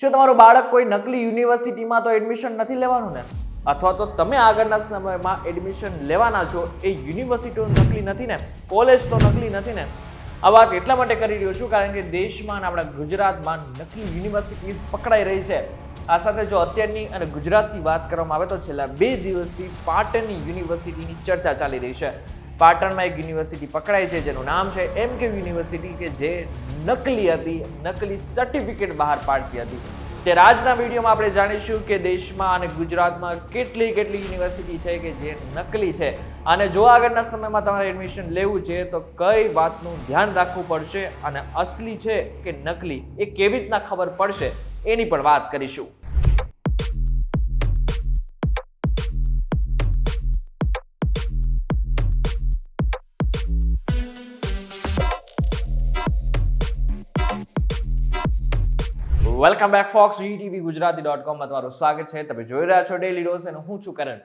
શું તમારું બાળક કોઈ નકલી યુનિવર્સિટીમાં તો એડમિશન નથી લેવાનું ને? અથવા તો તમે આગળના સમયમાં એડમિશન લેવાના છો એ યુનિવર્સિટીઓ નકલી નથી ને? કોલેજ તો નકલી નથી ને? આ વાત એટલા માટે કરી રહ્યો છું કારણ કે દેશમાં અને આપણા ગુજરાતમાં નકલી યુનિવર્સિટીઝ પકડાઈ રહી છે. આ સાથે જો અત્યારની અને ગુજરાતની વાત કરવામાં આવે તો છેલ્લા 2 દિવસથી પાટણની યુનિવર્સિટીની ચર્ચા ચાલી રહી છે. પાટણમાં એક યુનિવર્સિટી પકડાઈ છે જેનું નામ છે MK યુનિવર્સિટી, કે જે નકલી હતી, નકલી સર્ટિફિકેટ બહાર પાડતી હતી. ત્યારે આજના વિડીયોમાં આપણે જાણીશું કે દેશમાં અને ગુજરાતમાં કેટલી યુનિવર્સિટી છે કે જે નકલી છે, અને જો આગળના સમયમાં તમારે એડમિશન લેવું છે તો કઈ વાતનું ધ્યાન રાખવું પડશે અને અસલી છે કે નકલી એ કેવી રીતના ખબર પડશે એની પણ વાત કરીશું. વેલકમ બેક ફોક્સ VTVGujarati.com માં તમારું સ્વાગત છે. તમે જોઈ રહ્યા છો ડેલી ડોઝ અને હું છું કરણ.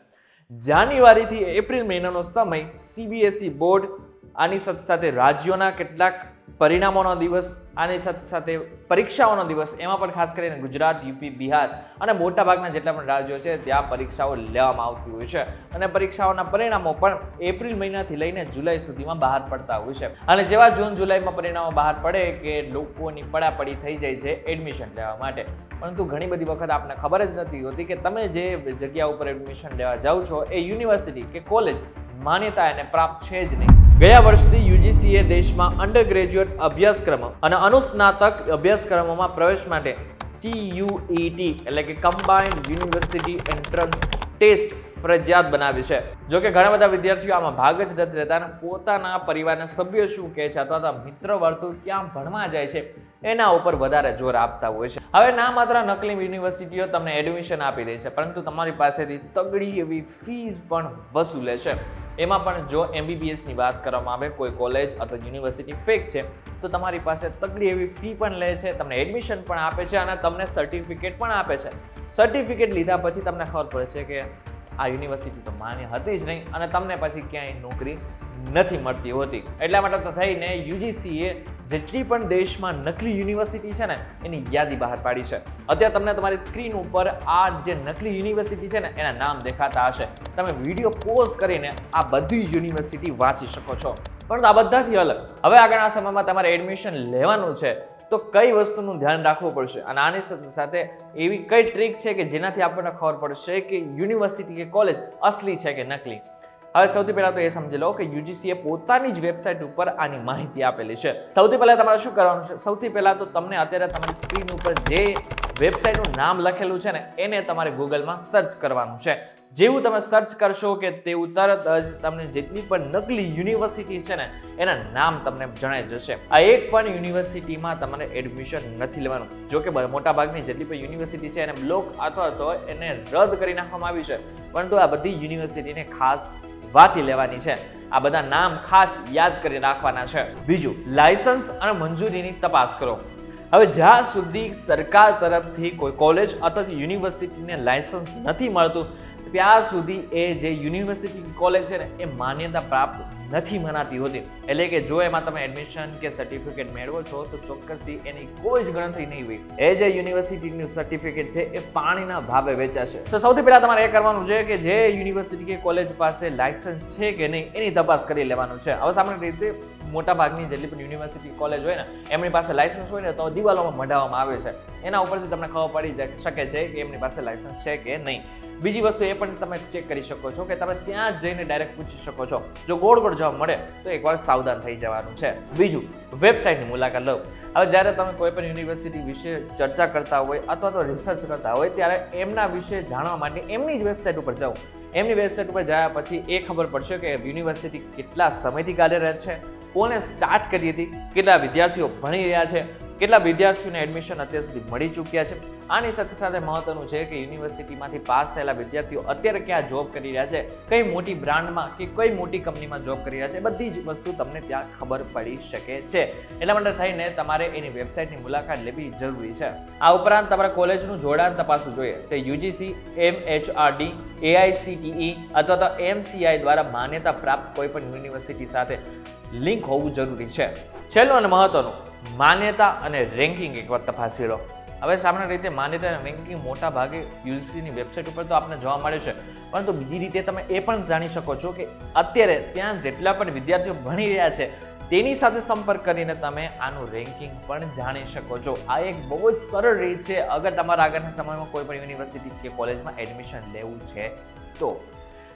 જાન્યુઆરીથી એપ્રિલ મહિનાનો સમય CBSE બોર્ડ, આની સાથે સાથે રાજ્યોના કેટલાક પરિણામોનો દિવસ, આની સાથે સાથે પરીક્ષાઓનો દિવસ, એમાં પણ ખાસ કરીને ગુજરાત, યુપી, બિહાર અને મોટાભાગના જેટલા પણ રાજ્યો છે ત્યાં પરીક્ષાઓ લેવામાં આવતી હોય છે અને પરીક્ષાઓના પરિણામો પણ એપ્રિલ મહિનાથી લઈને જુલાઈ સુધીમાં બહાર પડતા હોય છે. અને જેવા જૂન જુલાઈમાં પરિણામો બહાર પડે કે લોકોની પડાપડી થઈ જાય છે એડમિશન લેવા માટે, પરંતુ ઘણી બધી વખત આપણને ખબર જ નથી હોતી કે તમે જે જગ્યા ઉપર એડમિશન લેવા જાઓ છો એ યુનિવર્સિટી કે કોલેજ માન્યતા એને પ્રાપ્ત છે જ નહીં. ગયા વર્ષથી UGCએ દેશમાં અંડર અભ્યાસક્રમો અને અનુસ્નાતક અભ્યાસક્રમોમાં પ્રવેશ માટે CUET એટલે કે કમ્બાઇન્ડ યુનિવર્સિટી એન્ટ્રન્સ ટેસ્ટ ફરજિયાત બનાવી છે. જો કે ઘણા બધા વિદ્યાર્થીઓ આમાં ભાગ જ નથી લેતા અને પોતાના પરિવારના સભ્યો શું કહે છે અથવા તો મિત્ર વર્તુળ ક્યાં ભણવા જાય છે એના ઉપર વધારે જોર આપતા હોય છે. હવે ના માત્ર નકલી યુનિવર્સિટીઓ તમને એડમિશન આપી દે છે, પરંતુ તમારી પાસેથી તગડી એવી ફીસ પણ વસૂલે છે. એમાં પણ જો MBBS ની વાત કરવામાં આવે, કોઈ કોલેજ અથવા યુનિવર્સિટી ફેક છે તો તમારી પાસે તગડી એવી ફી પણ લે છે, તમને એડમિશન પણ આપે છે અને તમને સર્ટિફિકેટ પણ આપે છે. સર્ટિફિકેટ લીધા પછી તમને ખબર પડે છે કે આ યુનિવર્સિટી તો માન્ય હતી જ નહીં અને તમને પછી ક્યાંય નોકરી નથી મળતી હોતી. એટલા માટે તો થઈને UGCએ જેટલી પણ દેશમાં નકલી યુનિવર્સિટી છે ને એની યાદી બહાર પાડી છે. અત્યારે તમને તમારી સ્ક્રીન ઉપર આ જે નકલી યુનિવર્સિટી છે ને એના નામ દેખાતા હશે. તમે વિડીયો પોઝ કરીને આ બધી યુનિવર્સિટી વાંચી શકો છો. પરંતુ આ બધાથી અલગ હવે આગળના સમયમાં તમારે એડમિશન લેવાનું છે તો કઈ વસ્તુનું ધ્યાન રાખવું પડશે અને આની સાથે સાથે એવી કઈ ટ્રીક છે કે જેનાથી આપણને ખબર પડશે કે યુનિવર્સિટી કે કોલેજ અસલી છે કે નકલી. હવે સૌથી પહેલા તો એ સમજી લો કે UGCએ પોતાની જ વેબસાઇટ ઉપર આની માહિતી આપેલી છે. સૌથી પહેલા તમારે શું કરવાનું છે? સૌથી પહેલા તો તમને અત્યારે તમારી સ્ક્રીન ઉપર જે વેબસાઇટનું નામ લખેલું છે ને એને તમારે ગૂગલમાં સર્ચ કરવાનું છે. જેવું તમે સર્ચ કરશો કે તેવું તરત જ તમને જેટલી પણ નકલી યુનિવર્સિટી છે ને એના નામ તમને જણાઈ જશે. આ એક પણ યુનિવર્સિટીમાં તમારે એડમિશન નથી લેવાનું. જો કે મોટાભાગની જેટલી પણ યુનિવર્સિટી છે એને બ્લોક અથવા તો એને રદ કરી નાખવામાં આવી છે, પરંતુ આ બધી યુનિવર્સિટીને ખાસ વાંચી લેવાની છે. આ બધા નામ ખાસ યાદ કરી રાખવાના છે. બીજું, લાયસન્સ અને મંજૂરીની તપાસ કરો. હવે જ્યાં સુધી સરકાર તરફથી કોઈ કોલેજ અથવા યુનિવર્સિટીને લાયસન્સ નથી મળતું ત્યાં સુધી એ જે યુનિવર્સિટી કોલેજ છે ને એ માન્યતા પ્રાપ્ત નથી મનાતી હોતી. એટલે કે જો એમાં તમે એડમિશન કે સર્ટિફિકેટ મેળવો છો તો ચોક્કસથી એની કોઈ જ ગણતરી નહીં હોય. એ જે યુનિવર્સિટીનું સર્ટિફિકેટ છે એ પાણીના ભાવે વેચાશે. તો સૌથી પહેલા તમારે એ કરવાનું છે કે જે યુનિવર્સિટી કે કોલેજ પાસે લાયસન્સ છે કે નહીં એની તપાસ કરી લેવાનું છે. હવે સામાન્ય રીતે મોટાભાગની જેટલી પણ યુનિવર્સિટી કોલેજ હોય ને એમની પાસે લાયસન્સ હોય ને તો દિવાલોમાં મઢાવવામાં આવે છે. એના ઉપરથી તમને ખબર પડી શકે છે કે એમની પાસે લાયસન્સ છે કે નહીં. બીજી વસ્તુ એ પણ તમે ચેક કરી શકો છો કે તમે ત્યાં જઈને ડાયરેક્ટ પૂછી શકો છો. જો ગોળ જવાબ મળે તો એકવાર સાવધાન થઈ જવાનું છે. બીજું, વેબસાઇટની મુલાકાત લો. હવે જ્યારે તમે કોઈ પણ યુનિવર્સિટી વિશે ચર્ચા કરતા હોય અથવા તો રિસર્ચ કરતા હોય ત્યારે એમના વિશે જાણવા માટે એમની જ વેબસાઇટ ઉપર જાઓ. એમની વેબસાઇટ ઉપર ગયા પછી એ ખબર પડશે કે યુનિવર્સિટી કેટલા સમયથી કાર્યરત છે, કોને સ્ટાર્ટ કરી હતી, કેટલા વિદ્યાર્થીઓ ભણી રહ્યા છે, કેટલા વિદ્યાર્થીઓને એડમિશન અત્યાર સુધી મળી ચૂક્યા છે. આની સાથે સાથે મહત્વનું છે કે યુનિવર્સિટીમાંથી પાસ થયેલા વિદ્યાર્થીઓ અત્યારે ક્યાં જોબ કરી રહ્યા છે, કઈ મોટી બ્રાન્ડમાં કે કઈ મોટી કંપનીમાં જોબ કરી રહ્યા છે, બધી જ વસ્તુ તમને ત્યાં ખબર પડી શકે છે. એટલા માટે થઈને તમારે એની વેબસાઇટની મુલાકાત લેવી જરૂરી છે. આ ઉપરાંત તમારે કોલેજનું જોડાણ તપાસવું જોઈએ. તે UGC, MHRD, AICTE અથવા તો MCI દ્વારા માન્યતા પ્રાપ્ત કોઈ પણ યુનિવર્સિટી સાથે લિંક હોવું જરૂરી છે. છેલ્લું અને મહત્વનું, માન્યતા અને રેન્કિંગ એકવાર તપાસી લો. હવે સામાન્ય રીતે માન્યતા અને રેન્કિંગ મોટા ભાગે યુજીસીની વેબસાઇટ ઉપર તો આપણને જોવા મળે છે, પરંતુ બીજી રીતે તમે એ પણ જાણી શકો છો કે અત્યારે ત્યાં જેટલા પણ વિદ્યાર્થીઓ ભણી રહ્યા છે તેની સાથે સંપર્ક કરીને તમે આનું રેન્કિંગ પણ જાણી શકો છો. આ એક બહુ જ સરળ રીત છે અગર તમારા આગળના સમયમાં કોઈ પણ યુનિવર્સિટી કે કોલેજમાં એડમિશન લેવું છે તો.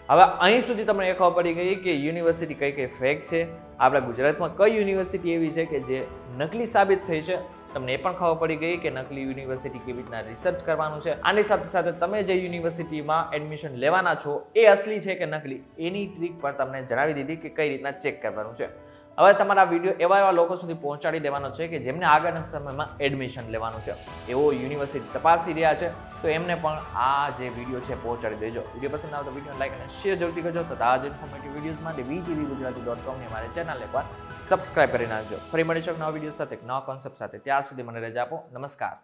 હવે અહીં સુધી તમને એ ખબર પડી ગઈ કે યુનિવર્સિટી કઈ કઈ ફેક છે, આપણા ગુજરાતમાં કઈ યુનિવર્સિટી એવી છે કે જે નકલી સાબિત થઈ છે. તમને એ પણ ખબર પડી ગઈ કે નકલી યુનિવર્સિટી કેવી રીતના રિસર્ચ કરવાનું છે. આની સાથે સાથે તમે જે યુનિવર્સિટીમાં એડમિશન લેવાના છો એ અસલી છે કે નકલી એની ટ્રીક પણ તમને જણાવી દીધી કે કઈ રીતના ચેક કરવાનું છે. હવે તમારા વિડીયો એવા લોકો સુધી પહોંચાડી દેવાનો છે કે જેમને આગળના સમયમાં એડમિશન લેવાનું છે, એવો યુનિવર્સિટી તપાસી રહ્યા છે, તો એમને પણ આ જે વિડીયો છે પહોંચાડી દેજો. વિડીયો પસંદ આવે તો વિડીયો લાઈક અને શેર જરૂરથી કરજો. તો આ જ ઇન્ફોર્મેટિવ વિડીયોઝ માટે VTVGujarati.com ની અમારી ચેનલ એકવાર સબસ્ક્રાઇબ કરી નાખજો. ફરી મળીશું નવા વિડીયો સાથે, નવા કોન્સેપ્ટ સાથે. ત્યાં સુધી મને રજા આપો. નમસ્કાર.